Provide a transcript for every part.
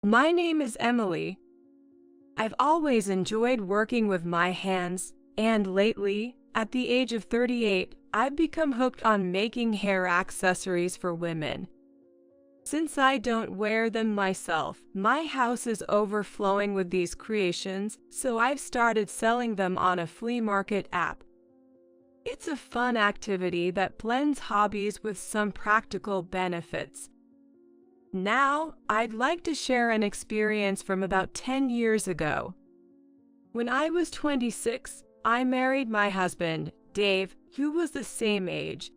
My name is Emily. I've always enjoyed working with my hands, and lately, at the age of 38, I've become hooked on making hair accessories for women. Since I don't wear them myself, my house is overflowing with these creations, so I've started selling them on a flea market app. It's a fun activity that blends hobbies with some practical benefits. Now, I'd like to share an experience from about 10 years ago. When I was 26, I married my husband, Dave, who was the same age.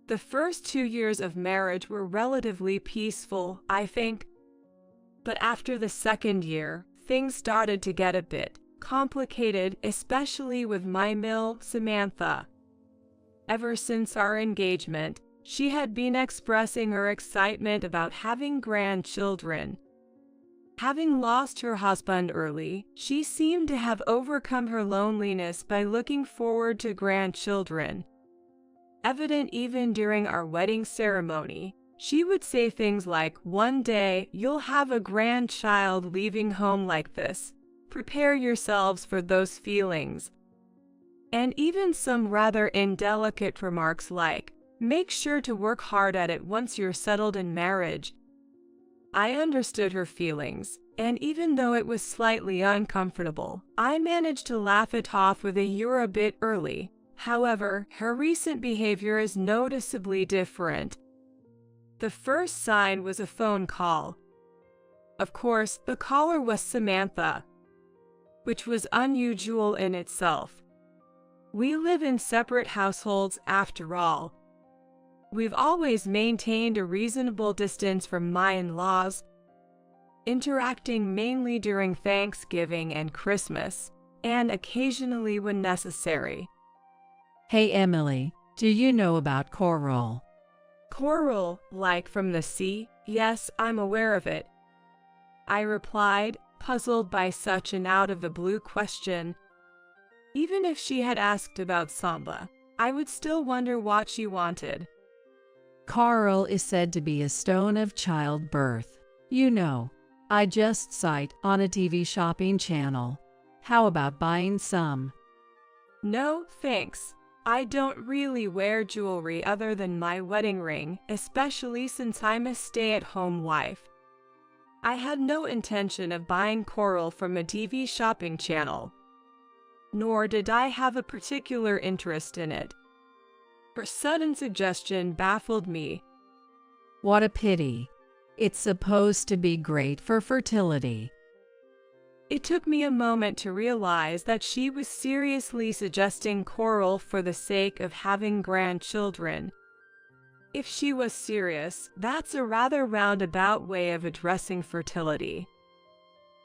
The first 2 years of marriage were relatively peaceful, I think. But after the second year, things started to get a bit complicated, especially with my mill, Samantha. Ever since our engagement, she had been expressing her excitement about having grandchildren. Having lost her husband early, she seemed to have overcome her loneliness by looking forward to grandchildren. Evident even during our wedding ceremony, she would say things like, "One day, you'll have a grandchild leaving home like this. Prepare yourselves for those feelings." And even some rather indelicate remarks like, "Make sure to work hard at it once you're settled in marriage." I understood her feelings, and even though it was slightly uncomfortable, I managed to laugh it off with a "You're a bit early." However, her recent behavior is noticeably different. The first sign was a phone call. Of course, the caller was Samantha, which was unusual in itself. We live in separate households after all. We've always maintained a reasonable distance from my in-laws, interacting mainly during Thanksgiving and Christmas, and occasionally when necessary. Hey Emily, do you know about coral? Coral, like from the sea? Yes, I'm aware of it, I replied, puzzled by such an out-of-the-blue question. Even if she had asked about samba, I would still wonder what she wanted. Coral is said to be a stone of childbirth. You know, I just saw it on a TV shopping channel. How about buying some? No, thanks. I don't really wear jewelry other than my wedding ring, especially since I'm a stay-at-home wife. I had no intention of buying coral from a TV shopping channel, nor did I have a particular interest in it. Her sudden suggestion baffled me. What a pity. It's supposed to be great for fertility. It took me a moment to realize that she was seriously suggesting coral for the sake of having grandchildren. If she was serious, that's a rather roundabout way of addressing fertility.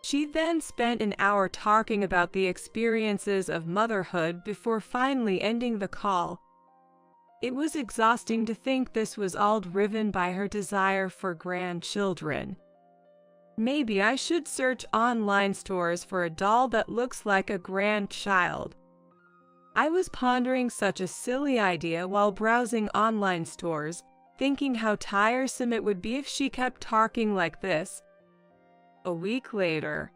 She then spent an hour talking about the experiences of motherhood before finally ending the call. It was exhausting to think this was all driven by her desire for grandchildren. Maybe I should search online stores for a doll that looks like a grandchild. I was pondering such a silly idea while browsing online stores, thinking how tiresome it would be if she kept talking like this. A week later,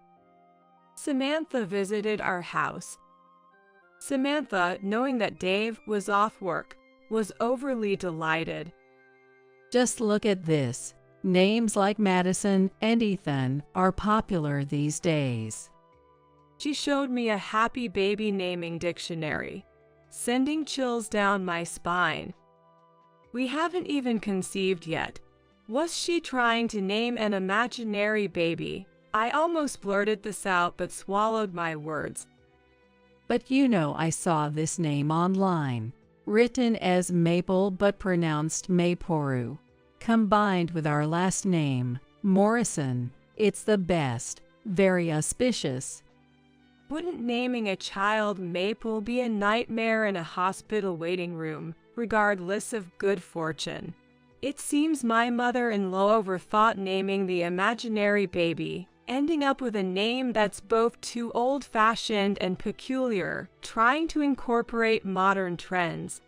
Samantha visited our house. Samantha, knowing that Dave was off work, was overly delighted. Just look at this. Names like Madison and Ethan are popular these days. She showed me a happy baby naming dictionary, sending chills down my spine. We haven't even conceived yet. Was she trying to name an imaginary baby? I almost blurted this out but swallowed my words. But you know, I saw this name online, written as Maple but pronounced Mayporu. Combined with our last name, Morrison, it's the best. Very auspicious. Wouldn't naming a child Maple be a nightmare in a hospital waiting room, regardless of good fortune? It seems my mother-in-law overthought naming the imaginary baby, ending up with a name that's both too old-fashioned and peculiar, trying to incorporate modern trends.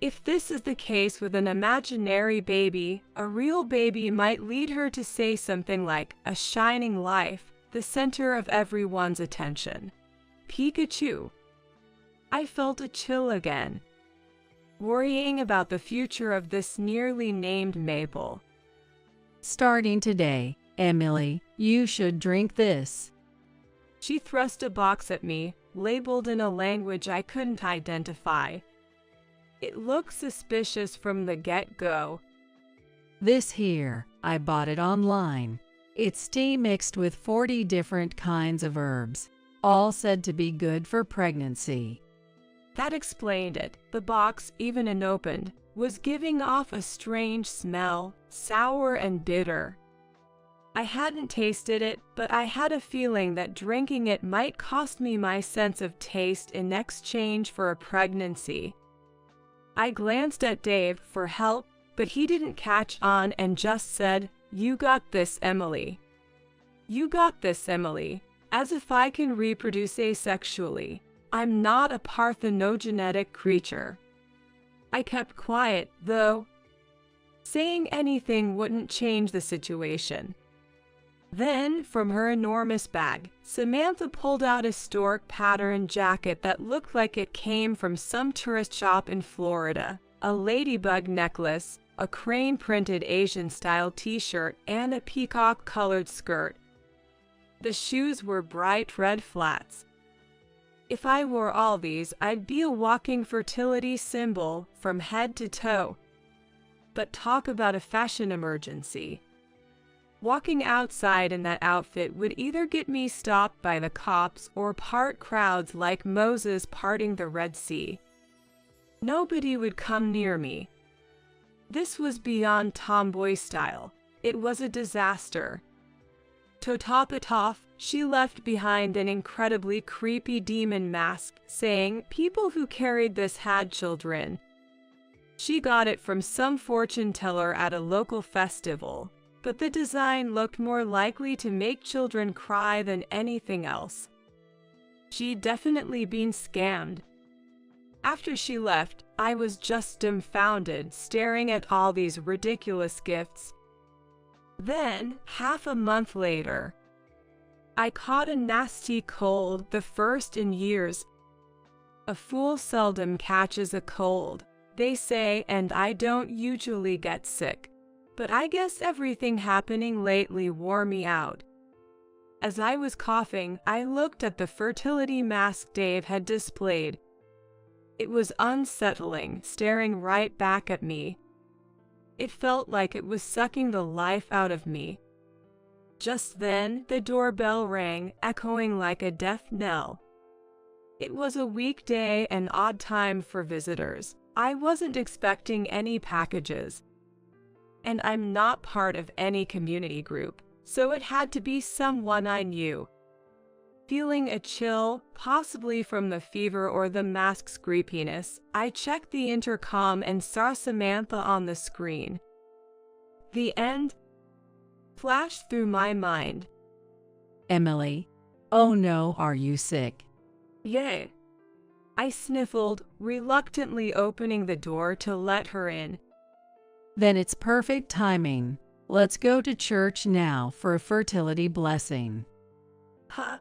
If this is the case with an imaginary baby, a real baby might lead her to say something like, "A shining life, the center of everyone's attention. Pikachu." I felt a chill again, worrying about the future of this nearly named Maple. Starting today, Emily, you should drink this. She thrust a box at me, labeled in a language I couldn't identify. It looked suspicious from the get-go. This here, I bought it online. It's tea mixed with 40 different kinds of herbs, all said to be good for pregnancy. That explained it. The box, even unopened, was giving off a strange smell, sour and bitter. I hadn't tasted it, but I had a feeling that drinking it might cost me my sense of taste in exchange for a pregnancy. I glanced at Dave for help, but he didn't catch on and just said, "You got this, Emily. You got this, Emily," as if I can reproduce asexually. I'm not a parthenogenetic creature. I kept quiet, though. Saying anything wouldn't change the situation. Then, from her enormous bag, Samantha pulled out a stork pattern jacket that looked like it came from some tourist shop in Florida, a ladybug necklace, a crane-printed Asian-style t-shirt, and a peacock-colored skirt. The shoes were bright red flats. If I wore all these, I'd be a walking fertility symbol from head to toe. But talk about a fashion emergency. Walking outside in that outfit would either get me stopped by the cops or part crowds like Moses parting the Red Sea. Nobody would come near me. This was beyond tomboy style. It was a disaster. To top it off, she left behind an incredibly creepy demon mask, saying people who carried this had children. She got it from some fortune teller at a local festival, but the design looked more likely to make children cry than anything else. She'd definitely been scammed. After she left, I was just dumbfounded, staring at all these ridiculous gifts. Then, half a month later, I caught a nasty cold, the first in years. A fool seldom catches a cold, they say, and I don't usually get sick. But I guess everything happening lately wore me out. As I was coughing, I looked at the fertility mask Dave had displayed. It was unsettling, staring right back at me. It felt like it was sucking the life out of me. Just then, the doorbell rang, echoing like a death knell. It was a weekday, an odd time for visitors. I wasn't expecting any packages. And I'm not part of any community group, so it had to be someone I knew. Feeling a chill, possibly from the fever or the mask's creepiness, I checked the intercom and saw Samantha on the screen. The end flashed through my mind. Emily, oh no, are you sick? Yay. I sniffled, reluctantly opening the door to let her in. Then it's perfect timing. Let's go to church now for a fertility blessing. Huh.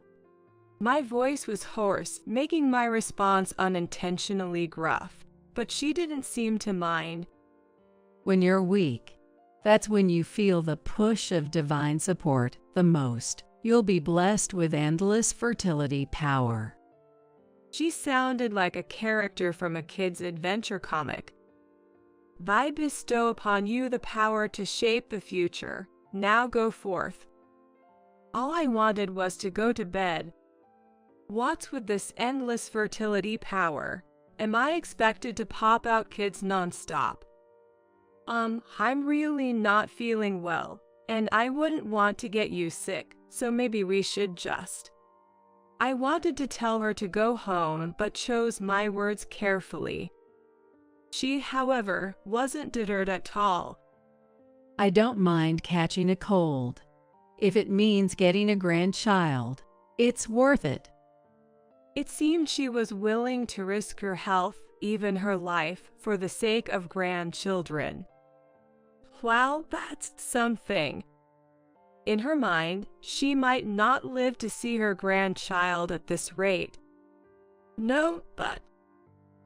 My voice was hoarse, making my response unintentionally gruff, but she didn't seem to mind. When you're weak, that's when you feel the push of divine support the most. You'll be blessed with endless fertility power. She sounded like a character from a kid's adventure comic. I bestow upon you the power to shape the future. Now go forth. All I wanted was to go to bed. What's with this endless fertility power? Am I expected to pop out kids nonstop? I'm really not feeling well, and I wouldn't want to get you sick, so maybe we should just. I wanted to tell her to go home, but chose my words carefully. She, however, wasn't deterred at all. I don't mind catching a cold. If it means getting a grandchild, it's worth it. It seemed she was willing to risk her health, even her life, for the sake of grandchildren. Well, that's something. In her mind, she might not live to see her grandchild at this rate. No, but...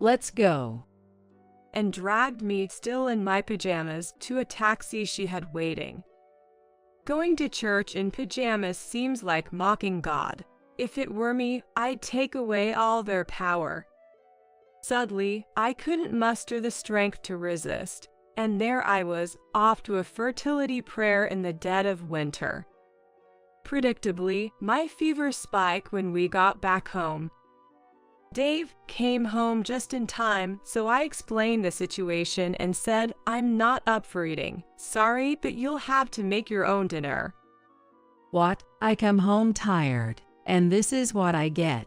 Let's go. And dragged me, still in my pajamas, to a taxi she had waiting. Going to church in pajamas seems like mocking God. If it were me, I'd take away all their power. Suddenly, I couldn't muster the strength to resist, and there I was, off to a fertility prayer in the dead of winter. Predictably, my fever spiked when we got back home. Dave came home just in time, so I explained the situation and said, "I'm not up for eating. Sorry, but you'll have to make your own dinner." What? I come home tired, and this is what I get.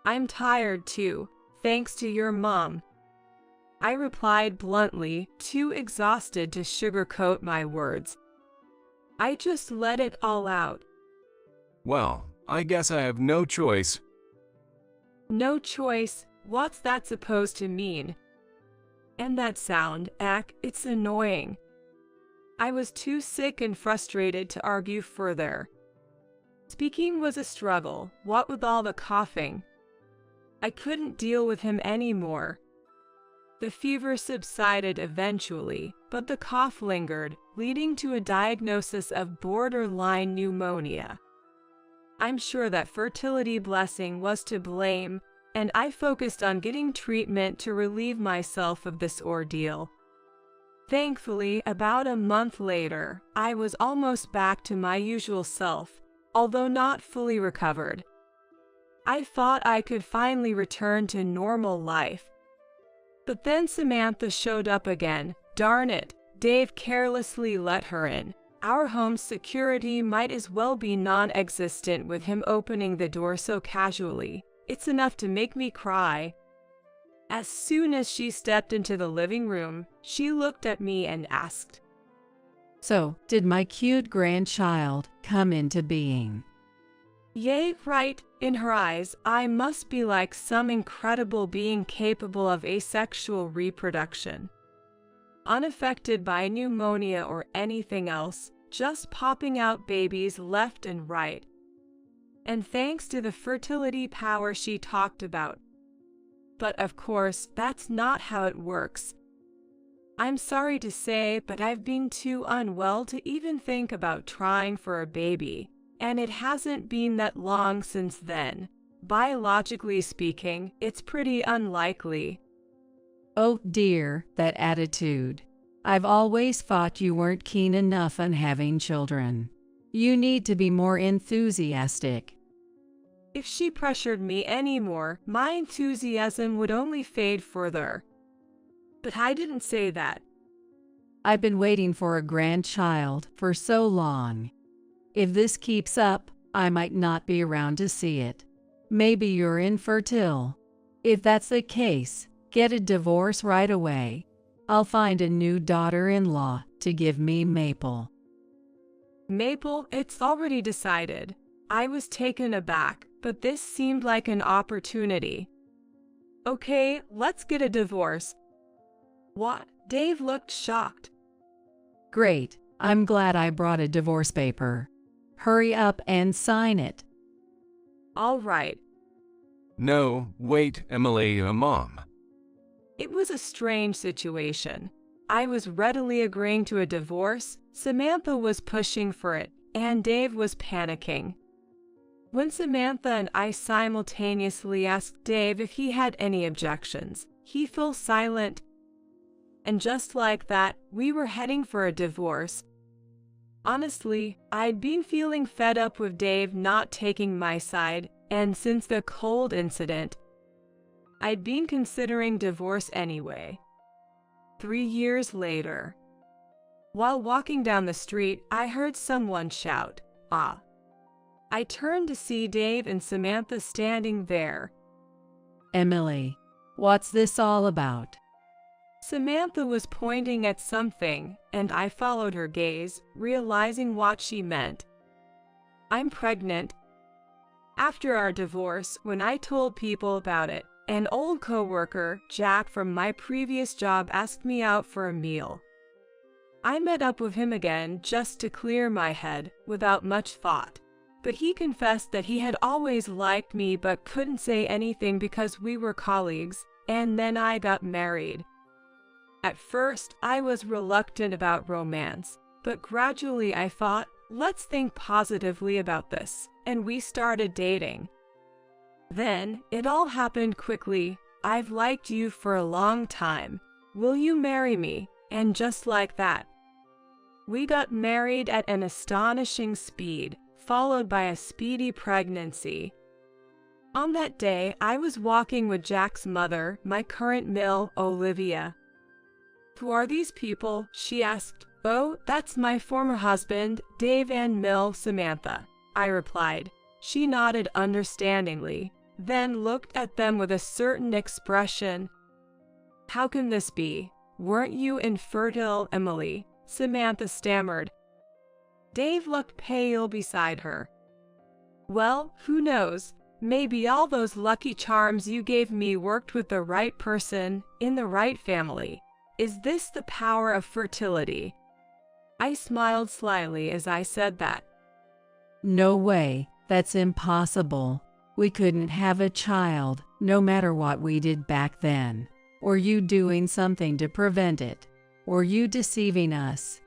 "I'm tired too, thanks to your mom," I replied bluntly, too exhausted to sugarcoat my words. I just let it all out. "Well, I guess I have no choice." No choice? What's that supposed to mean? And that sound, it's annoying. I was too sick and frustrated to argue further. Speaking was a struggle, what with all the coughing. I couldn't deal with him anymore. The fever subsided eventually, but the cough lingered, leading to a diagnosis of borderline pneumonia. I'm sure that fertility blessing was to blame, and I focused on getting treatment to relieve myself of this ordeal. Thankfully, about a month later, I was almost back to my usual self, although not fully recovered. I thought I could finally return to normal life. But then Samantha showed up again. Darn it, Dave carelessly let her in. Our home's security might as well be non-existent with him opening the door so casually. It's enough to make me cry. As soon as she stepped into the living room, she looked at me and asked, "So, did my cute grandchild come into being?" "Yay, right." In her eyes, I must be like some incredible being capable of asexual reproduction. Unaffected by pneumonia or anything else, just popping out babies left and right. And thanks to the fertility power she talked about. But of course, that's not how it works. I'm sorry to say, but I've been too unwell to even think about trying for a baby, and it hasn't been that long since then. Biologically speaking, it's pretty unlikely. Oh dear, that attitude. I've always thought you weren't keen enough on having children. You need to be more enthusiastic. If she pressured me anymore, my enthusiasm would only fade further. But I didn't say that. I've been waiting for a grandchild for so long. If this keeps up, I might not be around to see it. Maybe you're infertile. If that's the case, get a divorce right away. I'll find a new daughter-in-law to give me Maple. Maple, it's already decided. I was taken aback, but this seemed like an opportunity. Okay, let's get a divorce. What? Dave looked shocked. Great, I'm glad I brought a divorce paper. Hurry up and sign it. All right. No, wait, Emily, Mom. It was a strange situation. I was readily agreeing to a divorce, Samantha was pushing for it, and Dave was panicking. When Samantha and I simultaneously asked Dave if he had any objections, he fell silent. And just like that, we were heading for a divorce. Honestly, I'd been feeling fed up with Dave not taking my side, and since the cold incident, I'd been considering divorce anyway. 3 years later, while walking down the street, I heard someone shout, "Ah!" I turned to see Dave and Samantha standing there. Emily, what's this all about? Samantha was pointing at something, and I followed her gaze, realizing what she meant. "I'm pregnant." After our divorce, when I told people about it, an old coworker, Jack from my previous job, asked me out for a meal. I met up with him again just to clear my head, without much thought. But he confessed that he had always liked me but couldn't say anything because we were colleagues, and then I got married. At first, I was reluctant about romance, but gradually I thought, let's think positively about this, and we started dating. Then, it all happened quickly. I've liked you for a long time. Will you marry me? And just like that, we got married at an astonishing speed, followed by a speedy pregnancy. On that day, I was walking with Jack's mother, my current mill, Olivia. Who are these people? She asked. Oh, that's my former husband, Dave, and mill, Samantha, I replied. She nodded understandingly, then looked at them with a certain expression. How can this be? Weren't you infertile, Emily? Samantha stammered. Dave looked pale beside her. Well, who knows? Maybe all those lucky charms you gave me worked with the right person, in the right family. Is this the power of fertility? I smiled slyly as I said that. No way, that's impossible. We couldn't have a child, no matter what we did back then. Or you doing something to prevent it. Or you deceiving us.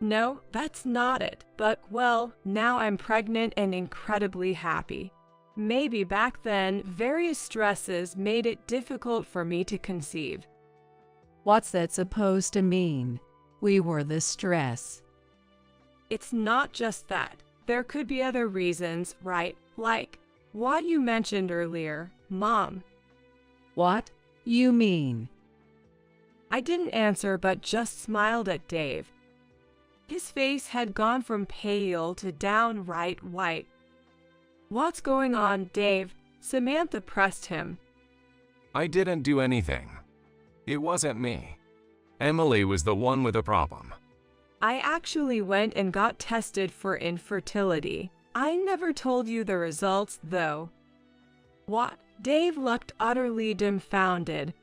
No, that's not it. But, well, now I'm pregnant and incredibly happy. Maybe back then, various stresses made it difficult for me to conceive. What's that supposed to mean? We were the stress. It's not just that. There could be other reasons, right? Like what you mentioned earlier, Mom. What? You mean? I didn't answer but just smiled at Dave. His face had gone from pale to downright white. What's going on, Dave? Samantha pressed him. I didn't do anything. It wasn't me. Emily was the one with a problem. I actually went and got tested for infertility. I never told you the results, though. What? Dave looked utterly dumbfounded,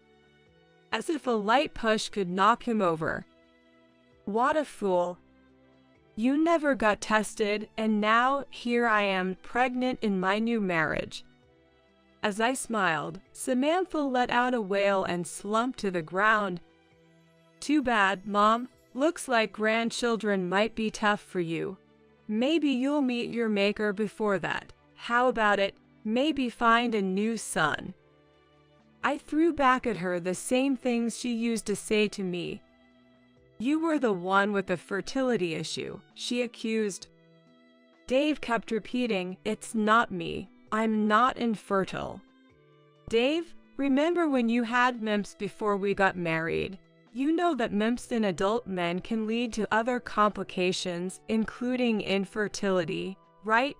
as if a light push could knock him over. What a fool. You never got tested, and now here I am, pregnant in my new marriage. As I smiled, Samantha let out a wail and slumped to the ground. Too bad, Mom. Looks like grandchildren might be tough for you. Maybe you'll meet your maker before that. How about it? Maybe find a new son. I threw back at her the same things she used to say to me. You were the one with the fertility issue, she accused. Dave kept repeating, it's not me. I'm not infertile. Dave, remember when you had MIMS before we got married? You know that MIMS in adult men can lead to other complications, including infertility, right?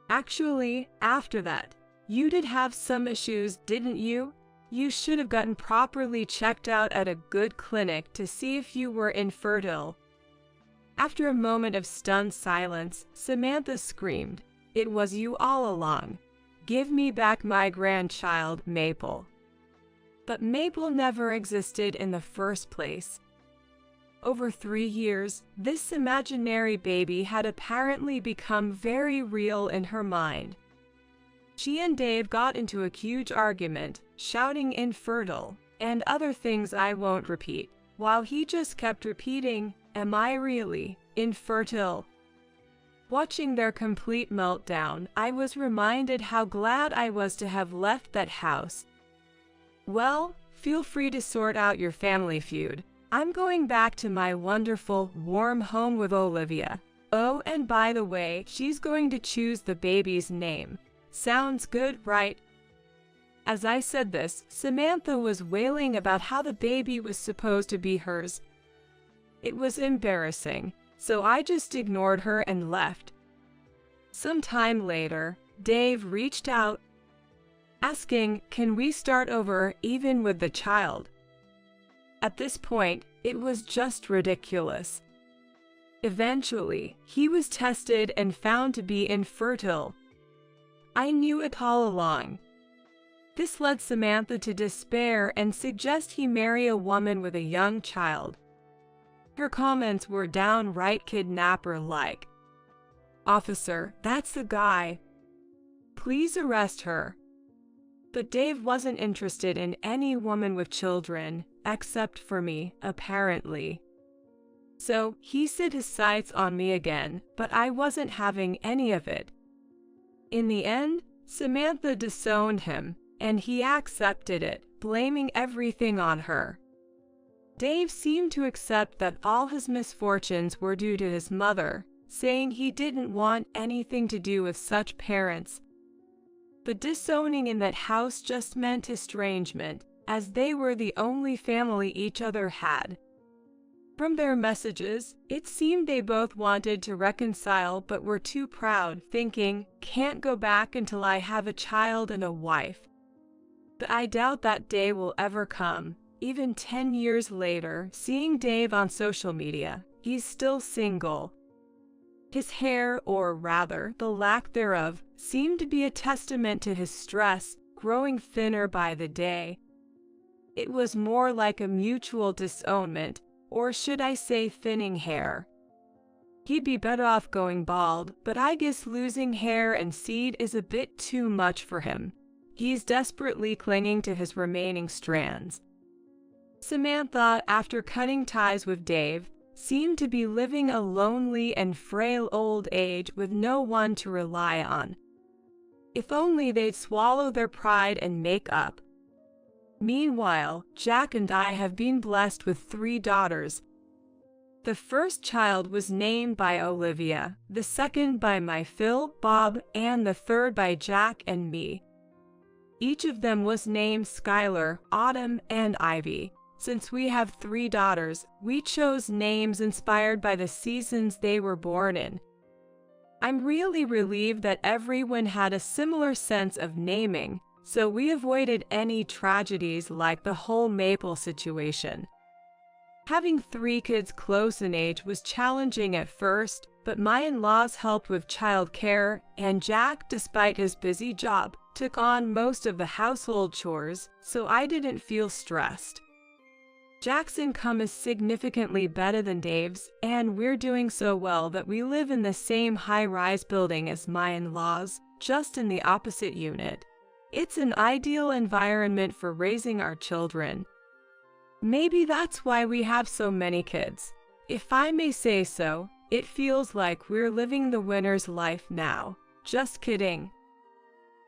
Actually, after that, you did have some issues, didn't you? You should have gotten properly checked out at a good clinic to see if you were infertile. After a moment of stunned silence, Samantha screamed, "It was you all along. Give me back my grandchild, Maple." But Maple never existed in the first place. Over 3 years, this imaginary baby had apparently become very real in her mind. She and Dave got into a huge argument, shouting infertile, and other things I won't repeat, while he just kept repeating, "Am I really infertile?" Watching their complete meltdown, I was reminded how glad I was to have left that house. Well, feel free to sort out your family feud. I'm going back to my wonderful, warm home with Olivia. Oh, and by the way, she's going to choose the baby's name. Sounds good, right? As I said this, Samantha was wailing about how the baby was supposed to be hers. It was embarrassing, so I just ignored her and left. Some time later, Dave reached out, asking, "Can we start over even with the child?" At this point, it was just ridiculous. Eventually, he was tested and found to be infertile. I knew it all along. This led Samantha to despair and suggest he marry a woman with a young child. Her comments were downright kidnapper-like. "Officer, that's the guy. Please arrest her." But Dave wasn't interested in any woman with children, except for me, apparently. So he set his sights on me again, but I wasn't having any of it. In the end, Samantha disowned him, and he accepted it, blaming everything on her. Dave seemed to accept that all his misfortunes were due to his mother, saying he didn't want anything to do with such parents. But disowning in that house just meant estrangement, as they were the only family each other had. From their messages, it seemed they both wanted to reconcile but were too proud, thinking, "Can't go back until I have a child and a wife." But I doubt that day will ever come. Even 10 years later, seeing Dave on social media, he's still single. His hair, or rather, the lack thereof, seemed to be a testament to his stress, growing thinner by the day. It was more like a mutual disownment, or should I say thinning hair. He'd be better off going bald, but I guess losing hair and seed is a bit too much for him. He's desperately clinging to his remaining strands. Samantha, after cutting ties with Dave, seemed to be living a lonely and frail old age with no one to rely on. If only they'd swallow their pride and make up. Meanwhile, Jack and I have been blessed with 3 daughters. The first child was named by Olivia, the second by my Phil, Bob, and the third by Jack and me. Each of them was named Skylar, Autumn, and Ivy. Since we have 3 daughters, we chose names inspired by the seasons they were born in. I'm really relieved that everyone had a similar sense of naming, so we avoided any tragedies like the whole Maple situation. Having 3 kids close in age was challenging at first, but my in-laws helped with childcare, and Jack, despite his busy job, took on most of the household chores, so I didn't feel stressed. Jack's income is significantly better than Dave's, and we're doing so well that we live in the same high-rise building as my in-laws, just in the opposite unit. It's an ideal environment for raising our children. Maybe that's why we have so many kids. If I may say so, it feels like we're living the winner's life now. Just kidding.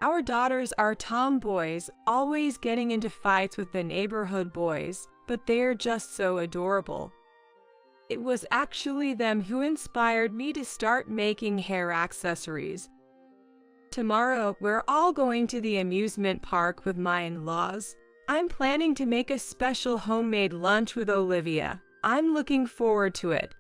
Our daughters are tomboys, always getting into fights with the neighborhood boys, but they're just so adorable. It was actually them who inspired me to start making hair accessories. Tomorrow, we're all going to the amusement park with my in-laws. I'm planning to make a special homemade lunch with Olivia. I'm looking forward to it.